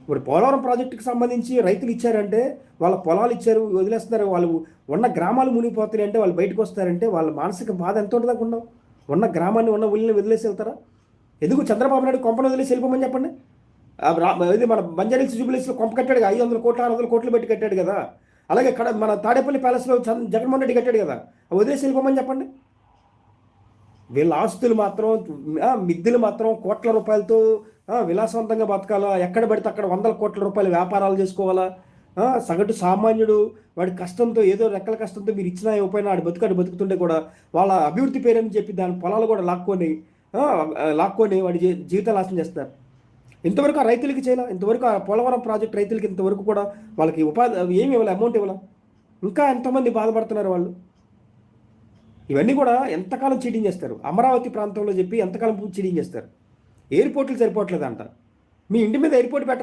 ఇప్పుడు పోలవరం ప్రాజెక్టుకి సంబంధించి రైతులు ఇచ్చారంటే వాళ్ళ పొలాలు ఇచ్చారు వదిలేస్తున్నారు, వాళ్ళు ఉన్న గ్రామాలు మునిగిపోతున్నాయి అంటే వాళ్ళు బయటకు వస్తారంటే వాళ్ళ మానసిక బాధ ఎంత ఉంటుందా ఉండవు. ఉన్న గ్రామాన్ని ఉన్న ఊళ్ళని వదిలేసి వెళ్తారా? ఎందుకు చంద్రబాబు నాయుడు కొంపను వదిలేసి వెళ్ళిపోమని చెప్పండి. ఇది మన బంజారీల్స్ జూబిలీస్లో కొంప కట్టాడు కదా, 500 కోట్లు 600 కోట్లు పెట్టి కట్టాడు కదా. అలాగే ఇక్కడ మన తాడేపల్లి ప్యాలెస్లో జగన్మోహన్ రెడ్డి కట్టాడు కదా, వదిలేసి వెళ్ళిపోమని చెప్పండి. వీళ్ళ ఆస్తులు మాత్రం మిద్దెలు మాత్రం కోట్ల రూపాయలతో విలాసవంతంగా బతకాలా, ఎక్కడ పడితే అక్కడ 100 కోట్ల రూపాయల వ్యాపారాలు చేసుకోవాలా. సగటు సామాన్యుడు వాడి కష్టంతో ఏదో రెక్కల కష్టంతో మీరు ఇచ్చినా ఇవ్వకపోయినా ఆడు బతుకుతుంటే కూడా వాళ్ళ అభివృద్ధి పేరని చెప్పి దాని పొలాలు కూడా లాక్కొని వాడి జీవితాలు నాశనం చేస్తారు. ఇంతవరకు ఆ రైతులకి చేయాల, ఇంతవరకు ఆ పోలవరం ప్రాజెక్ట్ రైతులకి ఇంతవరకు కూడా వాళ్ళకి ఉపాధి ఏమి ఇవ్వాలి, అమౌంట్ ఇవ్వాల. ఇంకా ఎంతమంది బాధపడుతున్నారు వాళ్ళు. ఇవన్నీ కూడా ఎంతకాలం చీటింగ్ చేస్తారు. అమరావతి ప్రాంతంలో చెప్పి ఎంతకాలం చీటింగ్ చేస్తారు. ఎయిర్పోర్ట్లు సరిపోవట్లేదంట. మీ ఇంటి మీద ఎయిర్పోర్ట్ పెట్ట